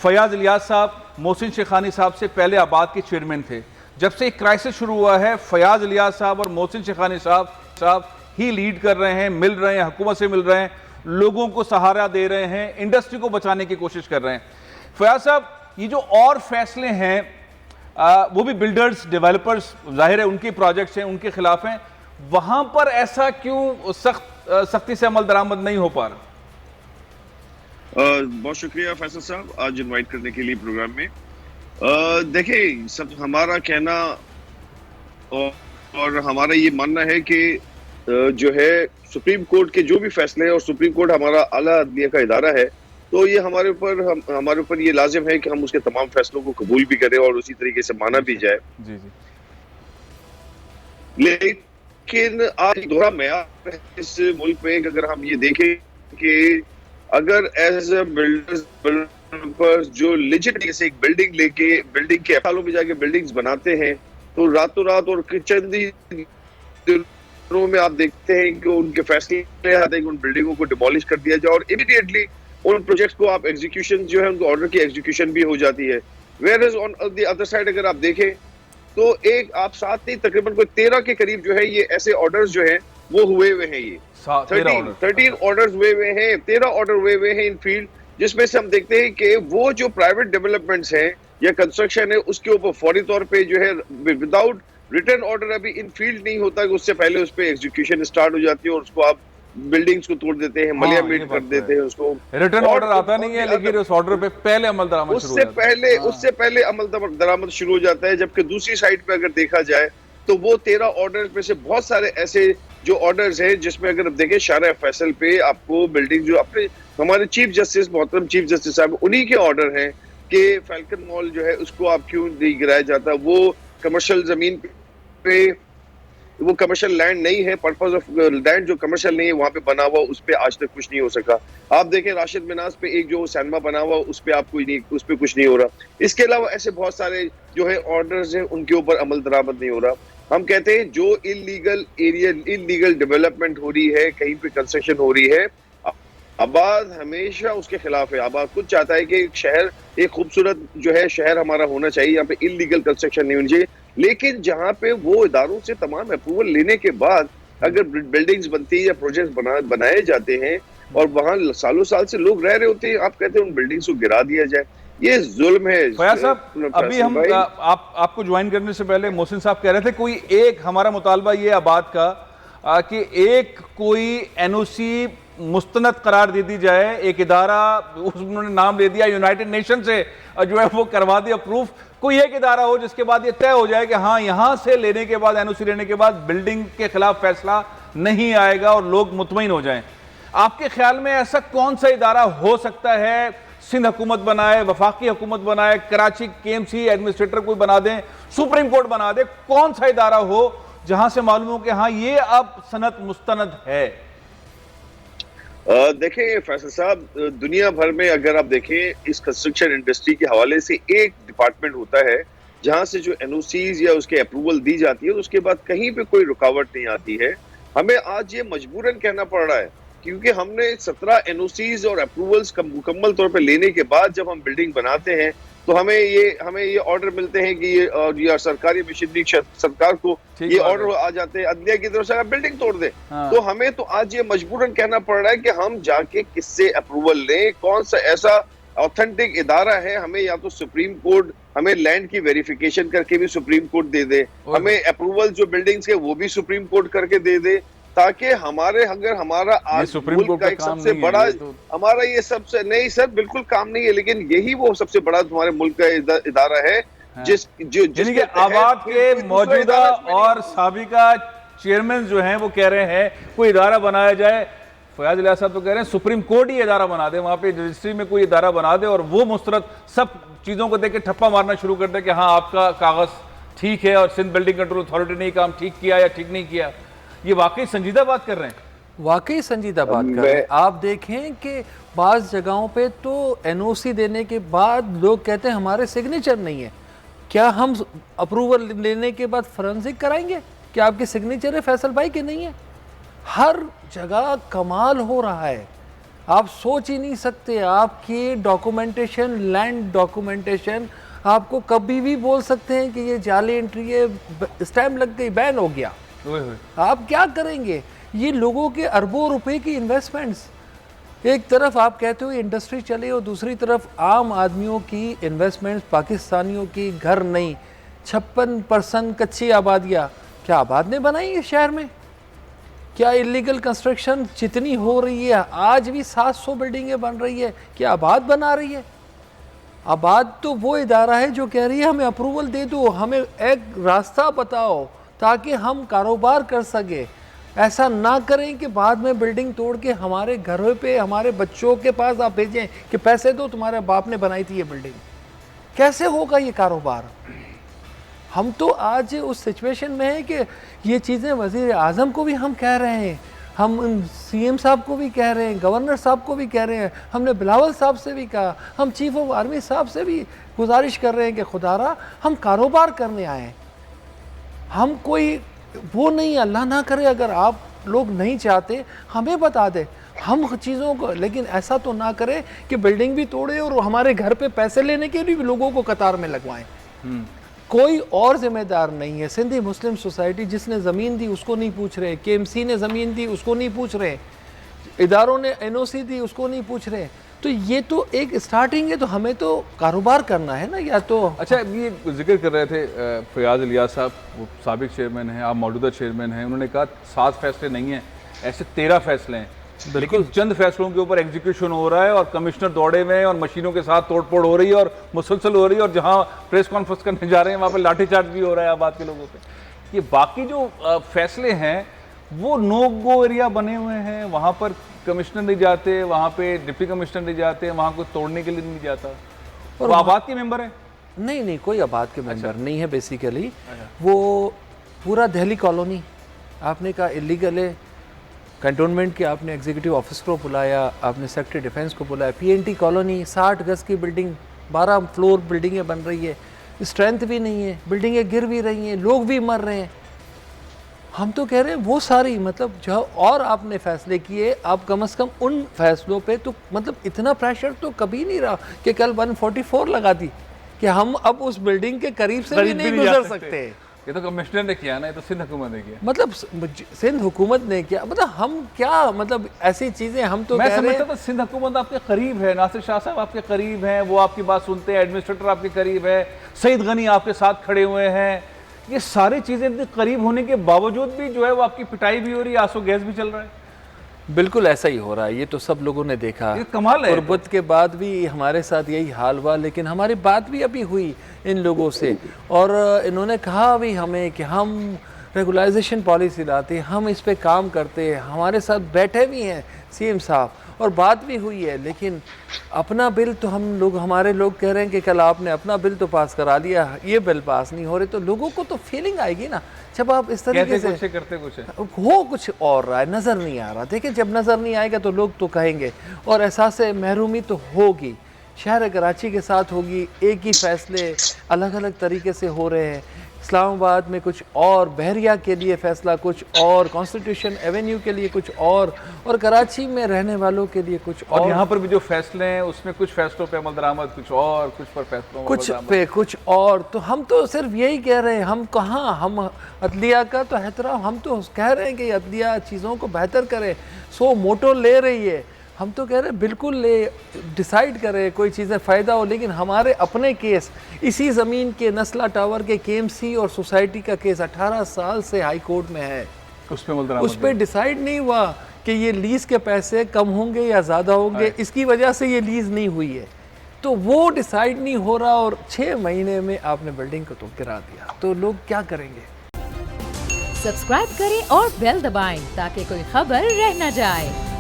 फयाज इलियास साहब मोहसिन शेखानी साहब से पहले आबाद के चेयरमैन थे। जब से एक क्राइसिस शुरू हुआ है, फयाज इलियास साहब और मोहसिन शेखानी साहब ही लीड कर रहे हैं, मिल रहे हैं, हुकूमत से मिल रहे हैं, लोगों को सहारा दे रहे हैं, इंडस्ट्री को बचाने की कोशिश कर रहे हैं। फयाज साहब, ये जो और फैसले हैं वो भी बिल्डर्स, डेवलपर्स, जाहिर है उनके प्रोजेक्ट्स हैं, उनके खिलाफ हैं, वहां पर ऐसा क्यों सख्ती से अमल दरामद नहीं हो पा रहा? बहुत शुक्रिया फैसल साहब आज इनवाइट करने के लिए प्रोग्राम में। देखिए, सब हमारा कहना और हमारा ये मानना है कि जो है सुप्रीम कोर्ट के जो भी फैसले हैं, और सुप्रीम कोर्ट हमारा आला अदलिया का इदारा है, तो ये हमारे ऊपर ये लाजिम है कि हम उसके तमाम फैसलों को कबूल भी करें और उसी तरीके से माना भी जाए। जी जी। लेकिन आज दोहरा मेयार है इस मुल्क में, अगर हम ये देखें कि अगर एज अ बिल्डर्स जो लेजिट जैसे एक बिल्डिंग लेके बिल्डिंग के सालों में जाके बिल्डिंग्स बनाते हैं, तो रातों रात और चंद ही दिनों में आप देखते हैं कि उनके फैसले आते हैं कि उन बिल्डिंगों को डिमोलिश कर दिया जाए और इमीडिएटली उन प्रोजेक्ट्स को आप एग्जीक्यूशन जो है उनके ऑर्डर की एग्जीक्यूशन भी हो जाती है। Where is on the other side अगर आप देखें तो एक आप साथ नहीं तकरीबन कोई 13 के करीब जो है ये ऐसे ऑर्डर्स जो है वो हुए हुए हैं। ये 13 ऑर्डर्स हुए हुए हैं, 13 ऑर्डर हुए हुए हैं इन फील्ड, जिसमें से हम देखते हैं कि वो जो प्राइवेट डेवलपमेंट्स हैं या कंस्ट्रक्शन है उसके ऊपर फौरी तौर पे जो है विदाउट रिटर्न ऑर्डर अभी इन फील्ड नहीं होता कि उससे पहले उस पर एग्जीक्यूशन स्टार्ट हो जाती है और उसको आप बिल्डिंग्स को तोड़ देते हैं, मलिया मेट कर देते हैं उसको। रिटर्न ऑर्डर आता नहीं है लेकिन उस ऑर्डर पे पहले अमल दरामद उससे पहले अमल दरामद शुरू हो जाता है। जबकि दूसरी साइड पे अगर देखा जाए तो वो 13 ऑर्डर में से बहुत सारे ऐसे जो ऑर्डर्स हैं जिसमें अगर आप देखें शारा फैसल पे आपको बिल्डिंग जो अपने हमारे चीफ जस्टिस मोहतरम चीफ जस्टिस साहब उन्हीं के ऑर्डर हैं कि फैल्कन मॉल जो है उसको आप क्यों नहीं गिराया जाता। वो कमर्शियल जमीन पे वो कमर्शियल लैंड नहीं है, पर्पस ऑफ लैंड जो कमर्शियल नहीं है वहां पे बना हुआ उस पे आज तक कुछ नहीं हो सका। आप देखें राशिद मिनास पे एक जो सिनेमा बना हुआ उस पे आप उस पे कुछ नहीं हो रहा। इसके अलावा ऐसे बहुत सारे जो है ऑर्डर्स हैं उनके ऊपर अमल दरामद नहीं हो रहा। हम कहते हैं जो इलीगल एरिया इलीगल डेवलपमेंट हो रही है, कहीं पे कंस्ट्रक्शन हो रही है, आबाद हमेशा उसके खिलाफ है। आबाद खुद चाहता है कि एक शहर एक खूबसूरत जो है शहर हमारा होना चाहिए, यहाँ पे इलीगल कंस्ट्रक्शन नहीं होनी चाहिए। लेकिन जहाँ पे वो इदारों से तमाम अप्रूवल लेने के बाद अगर बिल्डिंग्स बनती है या प्रोजेक्ट्स बनाए जाते हैं और वहाँ सालों साल से लोग रह रहे होते हैं, आप कहते हैं उन बिल्डिंग्स को गिरा दिया जाए, ये जुल्म है। फयाज साहब, अभी हम आपको ज्वाइन करने से पहले मोहसिन साहब कह रहे थे कोई एक हमारा मुतालबा ये आबाद का कि एक कोई एनओसी मुस्तनद करार दे दी जाए, एक इदारा उन्होंने नाम ले दिया यूनाइटेड नेशन से जो है वो करवा दिया अप्रूव, कोई एक इदारा हो जिसके बाद ये तय हो जाए कि हाँ यहां से लेने के बाद एनओसी लेने के बाद बिल्डिंग के खिलाफ फैसला नहीं आएगा और लोग मुतमईन हो जाएं। आपके ख्याल में ऐसा कौन सा इदारा हो सकता है? सिंध हुकूमत बनाए, वफाकी हुकूमत बनाए, कराची केएमसी एडमिनिस्ट्रेटर कोई बना दें, सुप्रीम कोर्ट बना दे, कौन सा इदारा हो जहां से मालूम हो कि हाँ ये अब सनत मुस्तनद है? देखिए फैसल साहब, दुनिया भर में अगर आप देखें इस कंस्ट्रक्शन इंडस्ट्री के हवाले से एक डिपार्टमेंट होता है जहां से जो एनओसीज या उसके अप्रूवल दी जाती है उसके बाद कहीं पे कोई रुकावट नहीं आती है। हमें आज ये मजबूरन कहना पड़ रहा है क्योंकि हमने 17 एनओसीज और अप्रूवल्स मुकम्मल तौर पे लेने के बाद जब हम बिल्डिंग बनाते हैं तो हमें ये ऑर्डर मिलते हैं कि ये सरकारी मशीनरी सरकार को ये ऑर्डर आ जाते हैं अदलिया की तरफ से आप बिल्डिंग तोड़ दें। तो हमें तो आज ये मजबूरन कहना पड़ रहा है कि हम जाके किससे अप्रूवल लें, कौन सा ऐसा ऑथेंटिक इदारा है। हमें या तो सुप्रीम कोर्ट हमें लैंड की वेरिफिकेशन करके भी सुप्रीम कोर्ट दे दे, हमें अप्रूवल जो बिल्डिंग्स के वो भी सुप्रीम कोर्ट करके दे दे, ताकि हमारे अगर हमारा आज सुप्रीम कोर्ट का एक सबसे बड़ा हमारा ये सबसे नहीं सर बिल्कुल काम नहीं है, लेकिन यही वो सबसे बड़ा हमारे मुल्क का इदारा है जिसके आबाद के मौजूदा और साबिका चेयरमैन जो हैं वो कह रहे हैं कोई इदारा बनाया जाए। फयाज इलियास साहब तो कह रहे हैं सुप्रीम कोर्ट ही इदारा बना दे, वहां पे रजिस्ट्री में कोई इदारा बना दे और वो मुस्तरद सब चीजों को देख के ठप्पा मारना शुरू कर दे कि हाँ आपका कागज ठीक है और सिंध बिल्डिंग कंट्रोल अथॉरिटी ने काम ठीक किया या ठीक नहीं किया। ये वाकई संजीदा बात कर रहे हैं? वाकई संजीदा बात कर रहे हैं। आप देखें कि बाज़ जगहों पे तो एनओसी देने के बाद लोग कहते हैं हमारे सिग्नेचर नहीं है। क्या हम अप्रूवल लेने के बाद फोरेंसिक कराएंगे कि आपके सिग्नेचर है फैसल भाई के नहीं है? हर जगह कमाल हो रहा है। आप सोच ही नहीं सकते, आपकी डॉक्यूमेंटेशन, लैंड डॉक्यूमेंटेशन, आपको कभी भी बोल सकते हैं कि ये जाली एंट्री है, स्टैम्प लग गई, बैन हो गया। आप क्या करेंगे? ये लोगों के अरबों रुपए की इन्वेस्टमेंट्स, एक तरफ आप कहते हो इंडस्ट्री चले और दूसरी तरफ आम आदमियों की इन्वेस्टमेंट्स, पाकिस्तानियों की घर नहीं, 56% कच्ची आबादियाँ, क्या आबाद ने बनाई है शहर में? क्या इलीगल कंस्ट्रक्शन जितनी हो रही है, आज भी 700 बिल्डिंगें बन रही है, क्या आबाद बना रही है? आबाद तो वो इदारा है जो कह रही है हमें अप्रूवल दे दो, हमें एक रास्ता बताओ ताकि हम कारोबार कर सके। ऐसा ना करें कि बाद में बिल्डिंग तोड़ के हमारे घरों पे, हमारे बच्चों के पास आप भेजें कि पैसे दो, तुम्हारे बाप ने बनाई थी ये बिल्डिंग। कैसे होगा ये कारोबार? हम तो आज उस सिचुएशन में है कि ये चीज़ें वज़ीर आज़म को भी हम कह रहे हैं, हम सीएम साहब को भी कह रहे हैं, गवर्नर साहब को भी कह रहे हैं, हमने बिलावल साहब से भी कहा, हम चीफ ऑफ आर्मी साहब से भी गुजारिश कर रहे हैं कि खुदारा हम कारोबार करने आए हैं, हम कोई वो नहीं, अल्लाह ना करे अगर आप लोग नहीं चाहते हमें बता दे, हम चीज़ों को, लेकिन ऐसा तो ना करे कि बिल्डिंग भी तोड़े और हमारे घर पे पैसे लेने के लिए भी लोगों को कतार में लगवाएं। कोई और जिम्मेदार नहीं है। सिंधी मुस्लिम सोसाइटी जिसने ज़मीन दी उसको नहीं पूछ रहे, केएमसी ने ज़मीन दी उसको नहीं पूछ रहे, इदारों ने एनओसी दी उसको नहीं पूछ रहे। तो ये तो एक स्टार्टिंग है, तो हमें तो कारोबार करना है ना, या तो। अच्छा, ये जिक्र कर रहे थे फयाज इलियास साहब, वो साबिक चेयरमैन हैं, आप मौजूदा चेयरमैन हैं, उन्होंने कहा 7 फैसले नहीं हैं, ऐसे 13 फैसले हैं, लेकिन चंद फैसलों के ऊपर एग्जीक्यूशन हो रहा है और कमिश्नर दौड़े हुए हैं और मशीनों के साथ तोड़फोड़ हो रही है और मुसलसल हो रही है, और जहां प्रेस कॉन्फ्रेंस करने जा रहे हैं वहां पर लाठीचार्ज भी हो रहा है आबाद के लोगों पे। ये बाकी जो फैसले हैं वो नो गो एरिया बने हुए हैं, वहां पर कमिश्नर नहीं जाते, वहां पे डिप्टी कमिश्नर नहीं जाते, वहां कोई तोड़ने के लिए नहीं जाता। और आबाद के मेंबर है? नहीं, कोई आबाद के मेंबर नहीं है। बेसिकली वो पूरा दिल्ली कॉलोनी आपने कहा इलीगल है, कंटोनमेंट के आपने एग्जीक्यूटिव ऑफिसर को बुलाया, आपने सेक्रेटरी डिफेंस को बुलाया, पीएनटी कॉलोनी 60 गज की बिल्डिंग, 12 फ्लोर बिल्डिंगें बन रही है, स्ट्रेंथ भी नहीं है, बिल्डिंगें गिर भी रही हैं, लोग भी मर रहे हैं। हम तो कह रहे हैं वो सारी, मतलब जो और आपने फैसले किए, आप कम से कम उन फैसलों पे तो, मतलब इतना प्रेशर तो कभी नहीं रहा कि कल 144 लगा दी कि हम अब उस बिल्डिंग के करीब से भी नहीं गुजर सकते। ये तो कमिश्नर ने किया ना, ये तो सिंध हुकूमत ने किया। मतलब सिंध हुकूमत ने किया, मतलब हम क्या, मतलब ऐसी चीजें हम तो मैं समझता था सिंध हुकूमत आपके करीब है, नासिर शाह साहब आपके करीब हैं, वो आपकी बात सुनते हैं, एडमिनिस्ट्रेटर आपके करीब है, सईद गनी आपके साथ खड़े हुए हैं, ये सारी चीजें इतनी करीब होने के बावजूद भी जो है वो आपकी पिटाई भी हो रही है, आंसू गैस भी चल रहा है। बिल्कुल ऐसा ही हो रहा है, ये तो सब लोगों ने देखा। ये कमाल है। गुरबत के बाद भी हमारे साथ यही हाल हुआ, लेकिन हमारी बात भी अभी हुई इन लोगों से, और इन्होंने कहा भी हमें कि हम रेगुलाइजेशन पॉलिसी लाते, हम इस पे काम करते, हमारे साथ बैठे भी हैं सीएम साहब और बात भी हुई है। लेकिन अपना बिल तो हम लोग, हमारे लोग कह रहे हैं कि कल आपने अपना बिल तो पास करा दिया, ये बिल पास नहीं हो रहे, तो लोगों को तो फीलिंग आएगी ना जब आप इस तरीके से कुछ करते कुछ है, हो कुछ और रहा है, नज़र नहीं आ रहा। देखिए जब नज़र नहीं आएगा तो लोग तो कहेंगे, और एहसास महरूमी तो होगी, शहर कराची के साथ होगी। एक ही फैसले अलग अलग तरीके से हो रहे हैं, इस्लामाबाद में कुछ और, बहरिया के लिए फ़ैसला कुछ और, कॉन्स्टिट्यूशन एवेन्यू के लिए कुछ और कराची में रहने वालों के लिए कुछ और यहाँ पर भी जो फैसले हैं उसमें कुछ फैसलों पे अमल दरामद, कुछ और, कुछ पर फैसलों कुछ पे कुछ और। तो हम तो सिर्फ यही कह रहे हैं, हम कहाँ, हम अदलिया का तो एहतराम, हम तो कह रहे हैं कि अदलिया चीज़ों को बेहतर करे, सो मोटो ले रही है, हम तो कह रहे हैं बिल्कुल ले, डिसाइड करें कोई चीज़ें फ़ायदा हो। लेकिन हमारे अपने केस इसी ज़मीन के नस्ला टावर के केएमसी और सोसाइटी का केस 18 साल से हाई कोर्ट में है, उस पर डिसाइड नहीं हुआ कि ये लीज़ के पैसे कम होंगे या ज़्यादा होंगे, इसकी वजह से ये लीज़ नहीं हुई है, तो वो डिसाइड नहीं हो रहा, और 6 महीने में आपने बिल्डिंग को तो गिरा दिया, तो लोग क्या करेंगे। सब्सक्राइब करें और बेल दबाएं ताकि कोई खबर रह न जाए।